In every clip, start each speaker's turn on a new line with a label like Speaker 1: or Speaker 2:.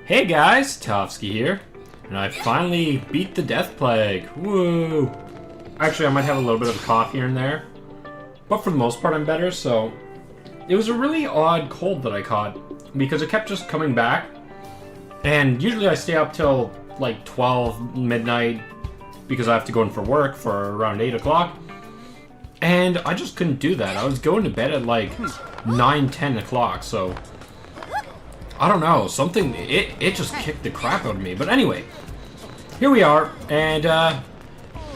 Speaker 1: Hey guys, Tofsky here, and I finally beat the Death Plague. Woo! Actually, I might have a little bit of a cough here and there, but for the most part I'm better, so... It was a really odd cold that I caught, because it kept just coming back, and usually I stay up till like 12 midnight, because I have to go in for work for around 8 o'clock, and I just couldn't do that. I was going to bed at like 9, 10 o'clock, so... I don't know, something, it just kicked the crap out of me. But anyway, here we are, and I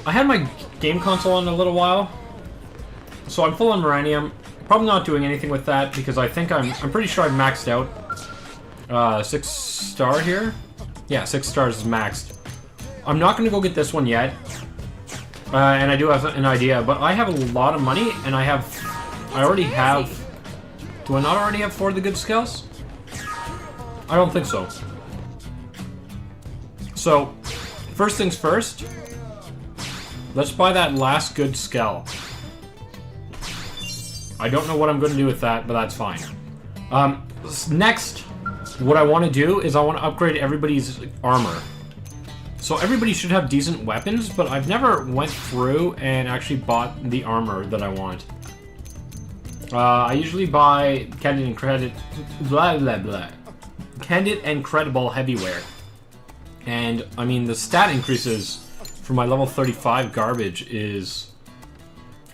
Speaker 1: had my game console on a little while, so I'm full on Millennium. Probably not doing anything with that, because I think I'm pretty sure I've maxed out 6 star here. Yeah, 6 stars is maxed. I'm not going to go get this one yet, and I do have an idea, but I have a lot of money, and I already have, do I not already have 4 of the good skills? I don't think so. So, first things first, let's buy that last good skull. I don't know what I'm going to do with that, but that's fine. Next, what I want to do is I want to upgrade everybody's armor. So everybody should have decent weapons, but I've never went through and actually bought the armor that I want. I usually buy candid and credit, blah blah blah. Candid and credible heavyware. And, I mean, the stat increases for my level 35 garbage is,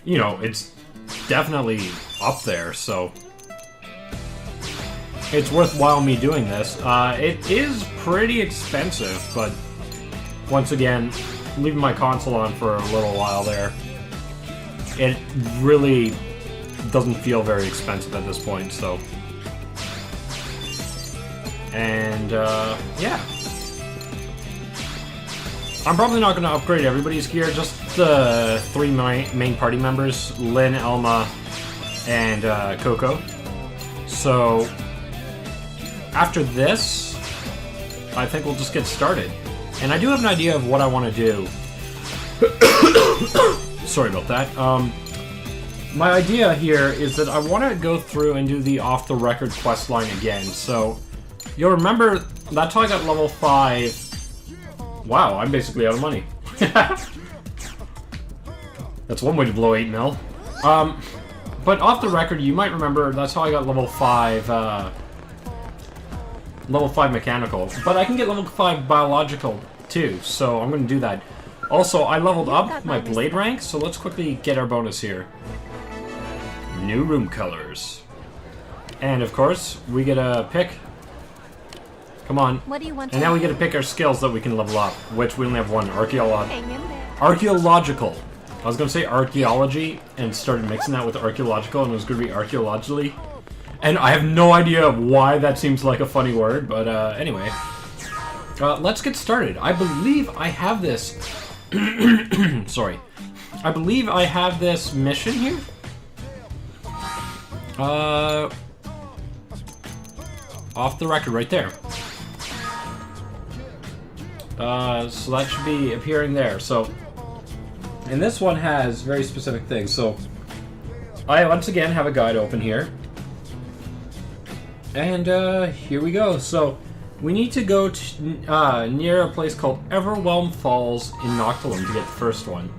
Speaker 1: you know, it's definitely up there, so it's worthwhile me doing this. It is pretty expensive, but once again, leaving my console on for a little while there, it really doesn't feel very expensive at this point, so... And, yeah. I'm probably not going to upgrade everybody's gear, just the 3 main party members, Lynn, Elma, and Coco. So, after this, I think we'll just get started. And I do have an idea of what I want to do. Sorry about that. My idea here is that I want to go through and do the off-the-record quest line again, so... You'll remember, that's how I got level 5. Wow, I'm basically out of money. That's one way to blow 8 mil. But off the record, you might remember, that's how I got level 5, level 5 mechanical. But I can get level 5 biological, too, so I'm going to do that. Also, I leveled up my blade rank, so let's quickly get our bonus here. New room colors. And, of course, we get a pick... Come on.
Speaker 2: What do you want
Speaker 1: and now we get to pick our skills that we can level up, which we only have one. Archaeological. I was going to say archaeology and started mixing that with archaeological, and it was going to be archaeologically. And I have no idea why that seems like a funny word, but anyway. Let's get started. I believe I have this... Sorry. I believe I have this mission here. Off the record right there. So that should be appearing there. So, and this one has very specific things. So, I once again have a guide open here. And, here we go. So, we need to go to, near a place called Everwhelm Falls in Noctilum to get the first one.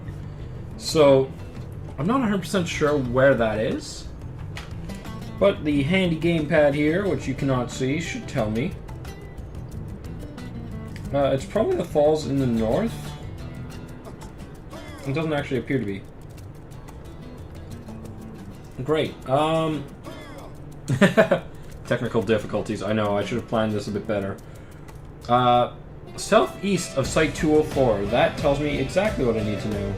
Speaker 1: So, I'm not 100% sure where that is. But the handy gamepad here, which you cannot see, should tell me. It's probably the falls in the north. It doesn't actually appear to be. Great. Technical difficulties. I know, I should have planned this a bit better. Southeast of Site 204. That tells me exactly what I need to know.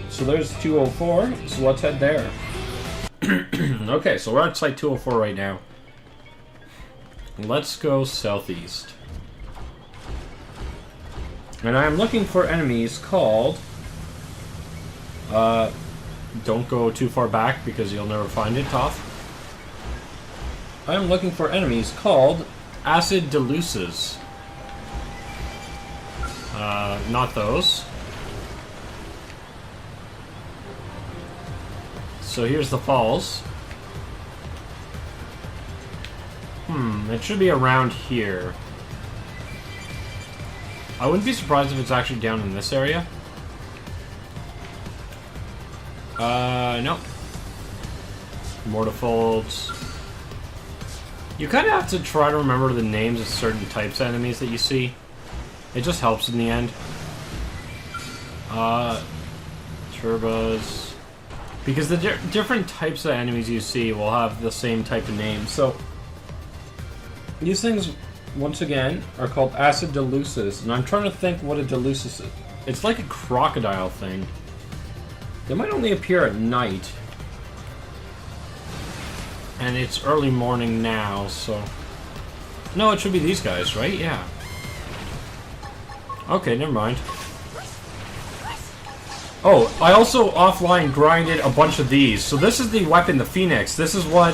Speaker 1: So there's 204, so let's head there. Okay, so we're at Site 204 right now. Let's go southeast. And I am looking for enemies called... don't go too far back because you'll never find it, Toph. I am looking for enemies called Acid Deluces. Not those. So here's the falls. It should be around here. I wouldn't be surprised if it's actually down in this area. No. Mortifolds. You kind of have to try to remember the names of certain types of enemies that you see. It just helps in the end. Turbos. Because the different types of enemies you see will have the same type of name. So, these things, once again, are called acid deluces. And I'm trying to think what a delucis is. It's like a crocodile thing. They might only appear at night. And it's early morning now, so... No, it should be these guys, right? Yeah. Okay, never mind. Oh, I also offline grinded a bunch of these. So this is the weapon, the Phoenix. This is what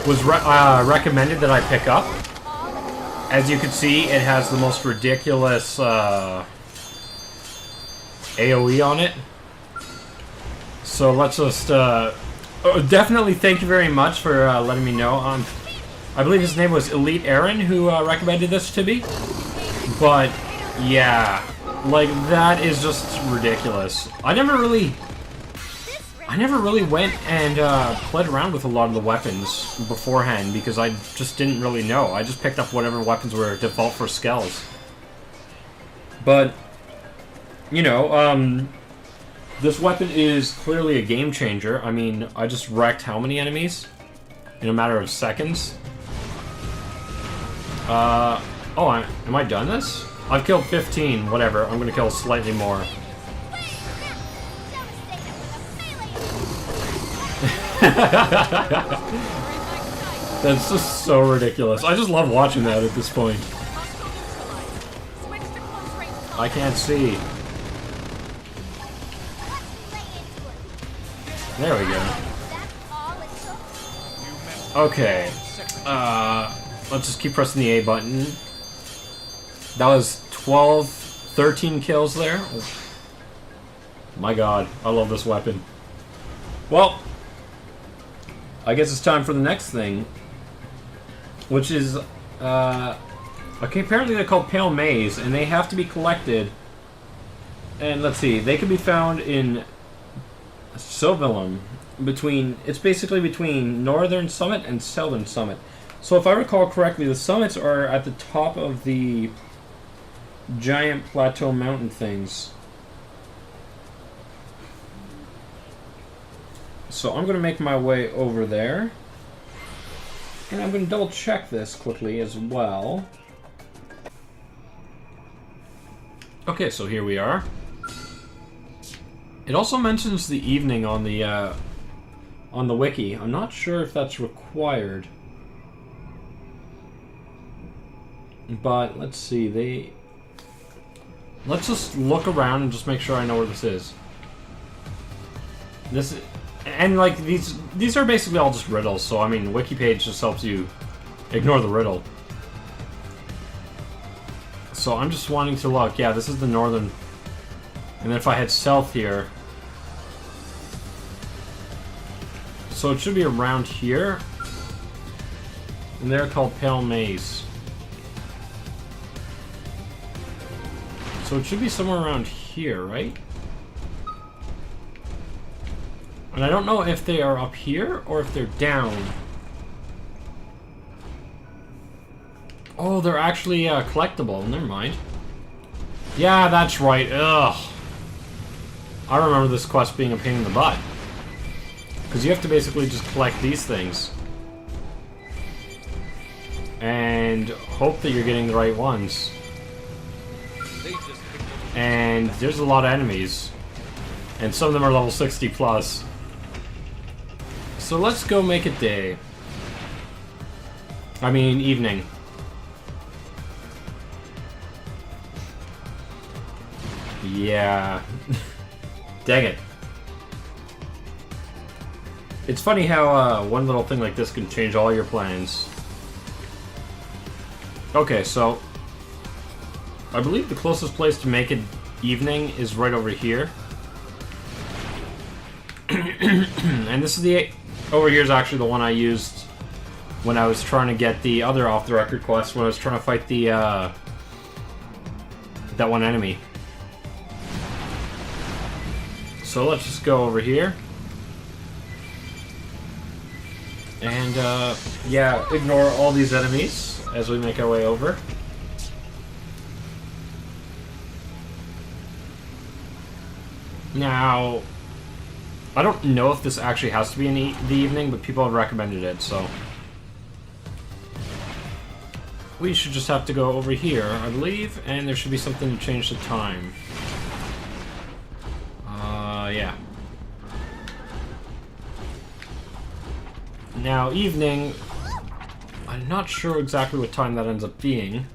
Speaker 1: was recommended that I pick up. As you can see, it has the most ridiculous AoE on it. So let's just... definitely thank you very much for letting me know. I believe his name was Elite Aaron who recommended this to me. But, yeah... Like, that is just ridiculous. I never really went and played around with a lot of the weapons beforehand because I just didn't really know. I just picked up whatever weapons were default for skells. But, you know, this weapon is clearly a game changer. I mean, I just wrecked how many enemies? In a matter of seconds? Oh, am I done this? I've killed 15, whatever. I'm gonna kill slightly more. That's just so ridiculous. I just love watching that at this point. I can't see. There we go. Okay. Let's just keep pressing the A button. That was 13 kills there. My god, I love this weapon. Well, I guess it's time for the next thing. Which is, okay, apparently they're called Pale Maze, and they have to be collected. And let's see, they can be found in Silvilum. It's basically between Northern Summit and Southern Summit. So if I recall correctly, the summits are at the top of the giant plateau mountain things. So I'm going to make my way over there. And I'm going to double check this quickly as well. Okay, so here we are. It also mentions the evening on the wiki. I'm not sure if that's required. But let's see, let's just look around and just make sure I know where this is. And like these are basically all just riddles, so I mean the wiki page just helps you ignore the riddle. So I'm just wanting to look. Yeah, this is the northern. And then if I head south here, so it should be around here. And they're called Pale Maze. So it should be somewhere around here, right? And I don't know if they are up here or if they're down. Oh, they're actually collectible. Never mind. Yeah, that's right. Ugh. I remember this quest being a pain in the butt. Because you have to basically just collect these things. And hope that you're getting the right ones. And there's a lot of enemies. And some of them are level 60 plus. So let's go make it day. I mean, evening. Yeah. Dang it. It's funny how one little thing like this can change all your plans. Okay, so I believe the closest place to make it evening is right over here. And this is over here is actually the one I used when I was trying to get the other off-the-record quest, when I was trying to fight the, that one enemy. So let's just go over here. And, yeah, ignore all these enemies as we make our way over. Now, I don't know if this actually has to be in the evening, but people have recommended it, so... We should just have to go over here, I believe, and there should be something to change the time. Yeah. Now, evening... I'm not sure exactly what time that ends up being.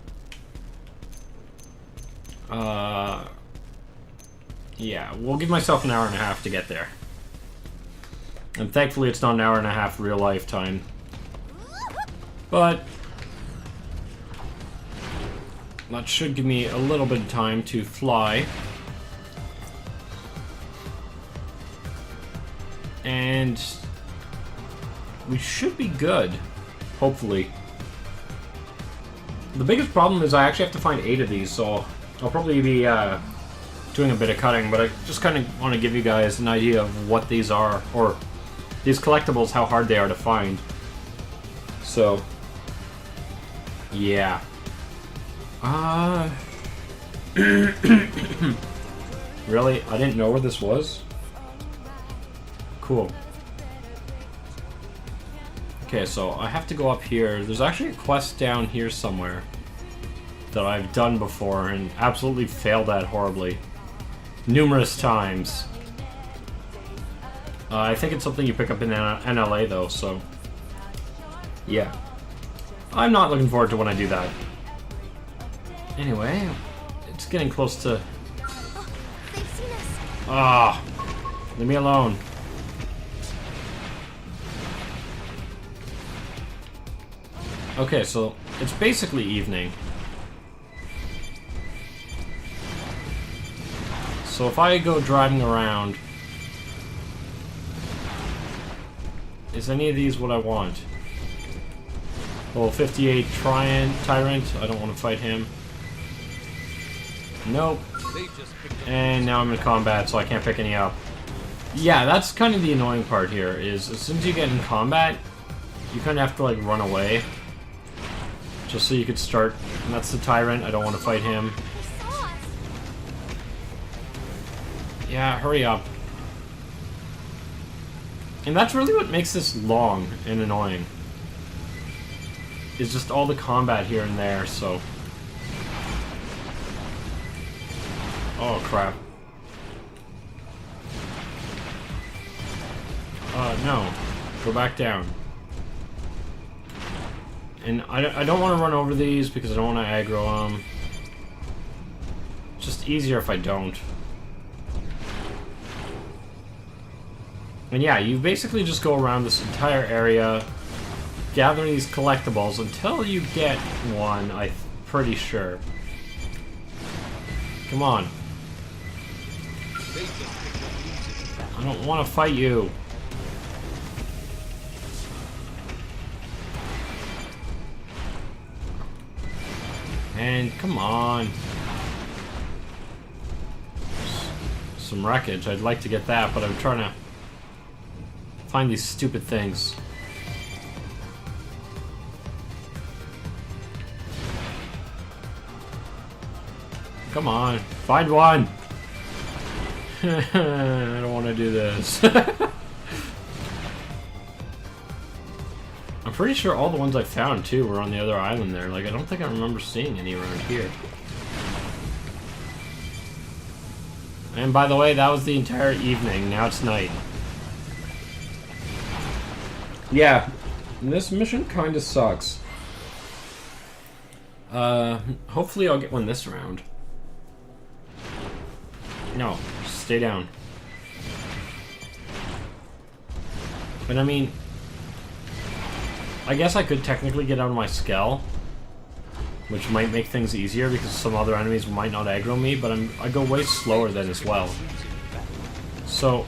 Speaker 1: Yeah, we'll give myself an hour and a half to get there. And thankfully it's not an hour and a half real life time. But... that should give me a little bit of time to fly. And... we should be good. Hopefully. The biggest problem is I actually have to find 8 of these, so I'll probably be doing a bit of cutting, but I just kind of want to give you guys an idea of what these are, or these collectibles, how hard they are to find. So, yeah. Really? I didn't know where this was? Cool. Okay, so I have to go up here. There's actually a quest down here somewhere that I've done before and absolutely failed at horribly. Numerous times. I think it's something you pick up in NLA though, so... yeah. I'm not looking forward to when I do that. Anyway, it's getting close to... ah, leave me alone. Okay, so it's basically evening. So if I go driving around, is any of these what I want? Well, 58 Tyrant, I don't want to fight him. Nope. And now I'm in combat, so I can't pick any up. Yeah, that's kind of the annoying part here, is as soon as you get in combat, you kind of have to, like, run away. Just so you could start. And that's the Tyrant, I don't want to fight him. Yeah, hurry up. And that's really what makes this long and annoying. Is just all the combat here and there, so... oh, crap. No. Go back down. And I don't want to run over these because I don't want to aggro them. It's just easier if I don't. And yeah, you basically just go around this entire area, gather these collectibles until you get one, I'm pretty sure. Come on. I don't want to fight you. And come on. Some wreckage. I'd like to get that, but I'm trying to find these stupid things. Come on. Find one! I don't want to do this. I'm pretty sure all the ones I found, too, were on the other island there. Like, I don't think I remember seeing any around here. And by the way, that was the entire evening. Now it's night. Yeah, this mission kind of sucks. Hopefully I'll get one this round. No, stay down. But I mean... I guess I could technically get out of my Skell, which might make things easier because some other enemies might not aggro me, but I go way slower then as well. So,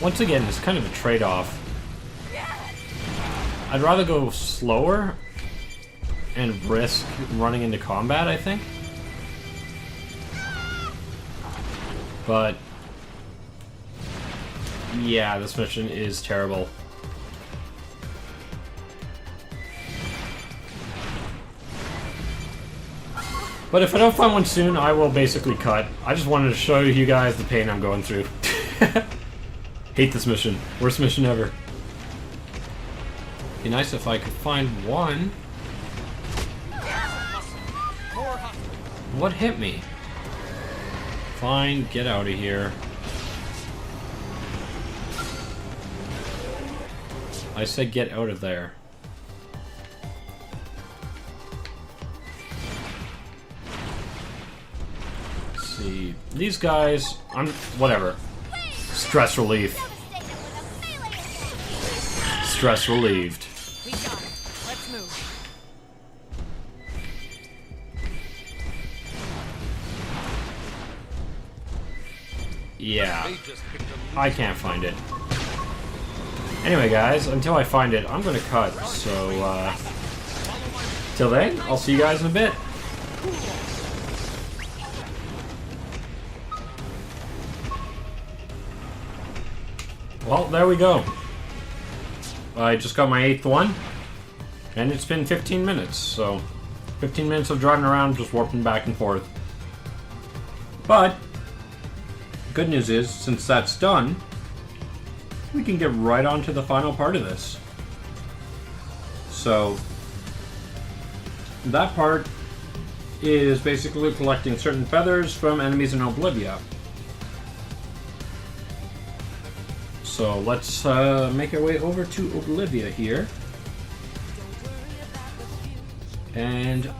Speaker 1: once again, it's kind of a trade-off. I'd rather go slower and risk running into combat, I think. But yeah, this mission is terrible. But if I don't find one soon, I will basically cut. I just wanted to show you guys the pain I'm going through. Hate this mission. Worst mission ever. Be nice if I could find one. What hit me? Fine, get out of here. I said get out of there. Let's see. These guys, whatever. Stress relief. Stress relieved.
Speaker 2: We got it. Let's move.
Speaker 1: Yeah. I can't find it. Anyway, guys, until I find it, I'm gonna cut. So, till then, I'll see you guys in a bit. Well, there we go. I just got my 8th one, and it's been 15 minutes, so 15 minutes of driving around, just warping back and forth. But, good news is, since that's done, we can get right on to the final part of this. So, that part is basically collecting certain feathers from enemies in Oblivia. So let's make our way over to Oblivia here. And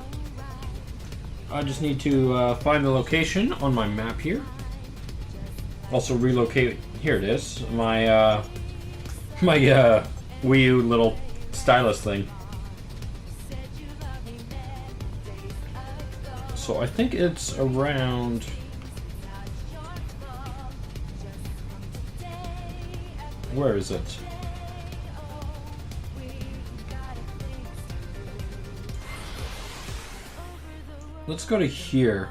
Speaker 1: I just need to find the location on my map here. Also relocate, here it is, my Wii U little stylus thing. So I think it's around... Where is it? Let's go to here.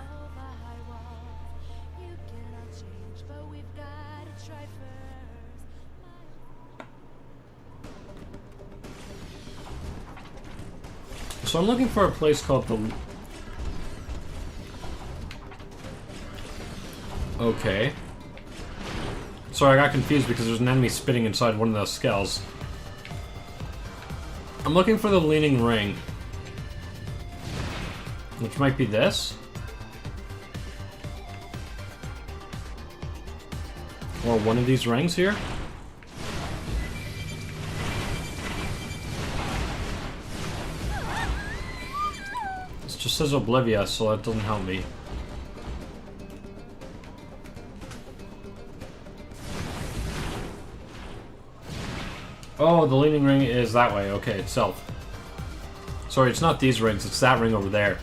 Speaker 1: So I'm looking for a place called the... Okay. Sorry, I got confused because there's an enemy spitting inside one of those skulls. I'm looking for the Leaning Ring. Which might be this? Or one of these rings here? It just says Oblivia, so that doesn't help me. Oh, the Leaning Ring is that way. Okay, itself. Sorry, it's not these rings. It's that ring over there.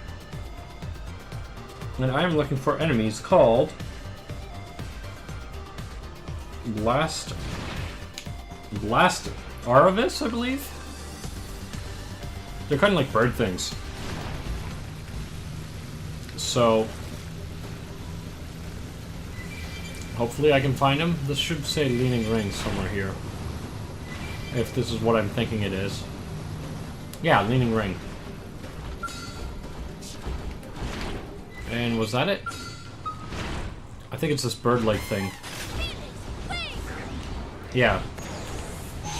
Speaker 1: And I am looking for enemies called... Blast Aravis, I believe? They're kind of like bird things. So... hopefully I can find them. This should say Leaning Ring somewhere here. If this is what I'm thinking it is. Yeah, Leaning Ring. And was that it? I think it's this bird-like thing. Yeah.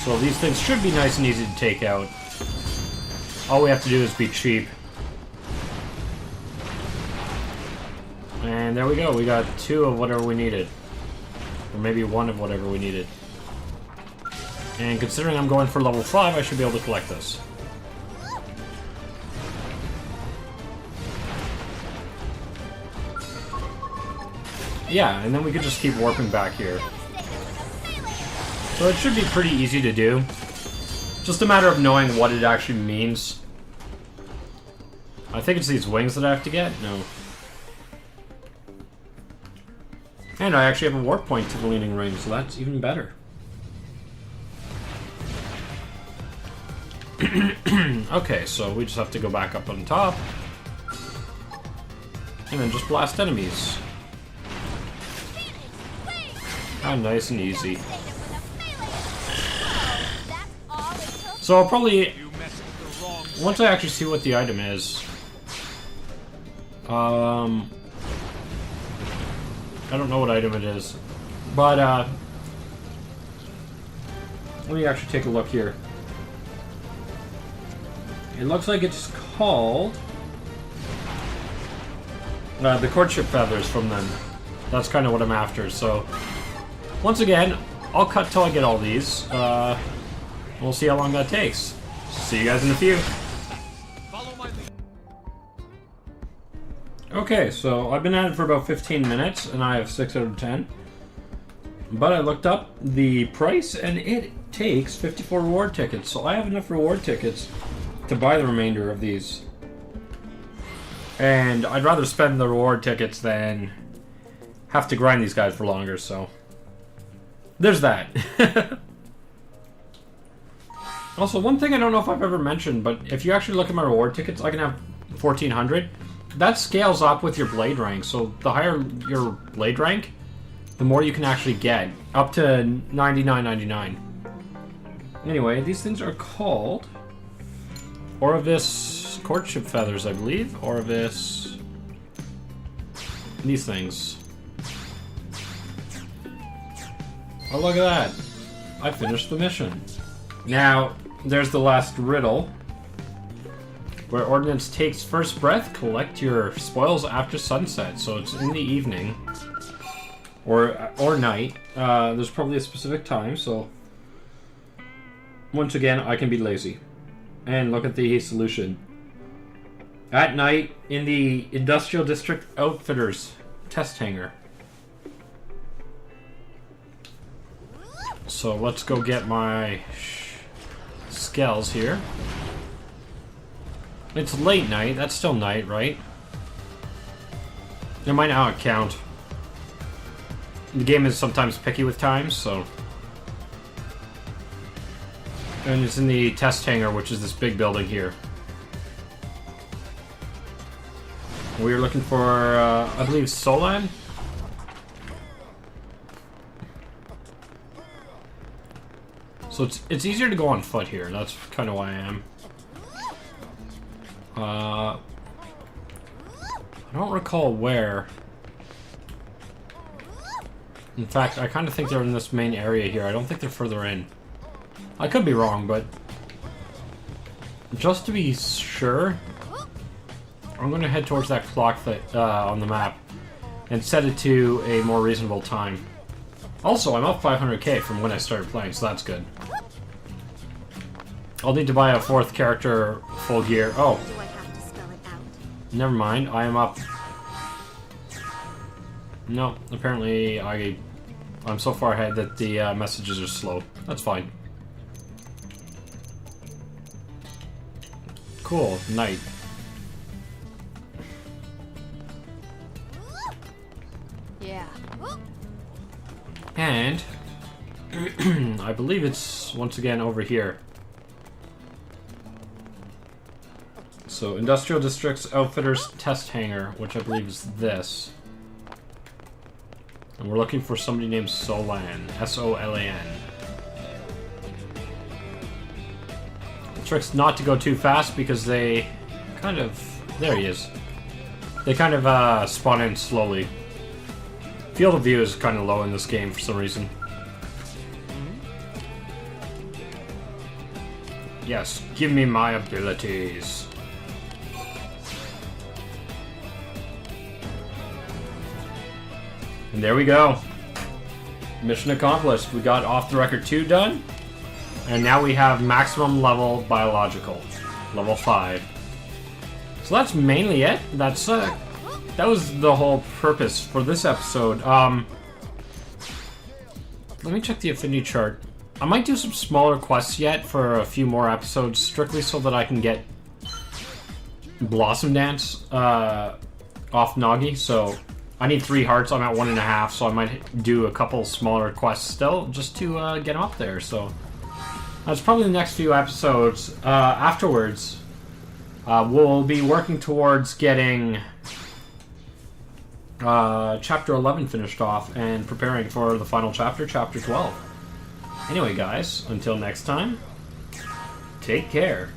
Speaker 1: So these things should be nice and easy to take out. All we have to do is be cheap. And there we go. We got 2 of whatever we needed. Or maybe 1 of whatever we needed. And considering I'm going for level 5, I should be able to collect this. Yeah, and then we could just keep warping back here. So it should be pretty easy to do. Just a matter of knowing what it actually means. I think it's these wings that I have to get? No. And I actually have a warp point to the Leaning Ring, so that's even better. Okay, so we just have to go back up on top. And then just blast enemies. How nice and easy. So I'll probably... Once I actually see what the item is... I don't know what item it is. But, let me actually take a look here. It looks like it's called... the courtship feathers from them. That's kind of what I'm after, so... Once again, I'll cut till I get all these. We'll see how long that takes. See you guys in a few. Okay, so I've been at it for about 15 minutes, and I have 6 out of 10. But I looked up the price, and it takes 54 reward tickets, so I have enough reward tickets to buy the remainder of these. And I'd rather spend the reward tickets than have to grind these guys for longer, so... There's that. Also, one thing I don't know if I've ever mentioned, but if you actually look at my reward tickets, I can have 1,400. That scales up with your blade rank, so the higher your blade rank, the more you can actually get. Up to 99.99. Anyway, these things are called... Orvis Courtship Feathers, I believe. Orvis... These things. Oh, look at that. I finished the mission. Now, there's the last riddle. Where Ordnance takes first breath, collect your spoils after sunset. So it's in the evening. Or night. There's probably a specific time, so... Once again, I can be lazy. And look at the solution. At night, in the Industrial District Outfitters test hangar. So let's go get my scales here. It's late night. That's still night, right? It might not count. The game is sometimes picky with times, so... And it's in the test hangar, which is this big building here. We were looking for, I believe, Solan? So it's easier to go on foot here. That's kind of why I am. I don't recall where. In fact, I kind of think they're in this main area here. I don't think they're further in. I could be wrong, but just to be sure, I'm going to head towards that clock that on the map and set it to a more reasonable time. Also, I'm up 500k from when I started playing, so that's good. I'll need to buy a 4th character full gear. Oh, never mind. I am up. No, apparently I'm so far ahead that the messages are slow. That's fine. Cool, night.
Speaker 2: Yeah.
Speaker 1: And I believe it's once again over here. So Industrial District's Outfitters Test Hangar, which I believe is this. And we're looking for somebody named Solan. S-O-L-A-N. The trick's not to go too fast because they kind of... There he is. They kind of spawn in slowly. Field of view is kind of low in this game for some reason. Yes, give me my abilities. And there we go. Mission accomplished. We got Off the Record 2 done. And now we have maximum level biological. Level 5. So that's mainly it. That's that was the whole purpose for this episode. Let me check the affinity chart. I might do some smaller quests yet for a few more episodes, strictly so that I can get Blossom Dance off Nagi. So I need 3 hearts. I'm at 1.5, so I might do a couple smaller quests still, just to get up there. So That's probably the next few episodes. Afterwards, we'll be working towards getting Chapter 11 finished off and preparing for the final chapter, Chapter 12. Anyway, guys, until next time, take care.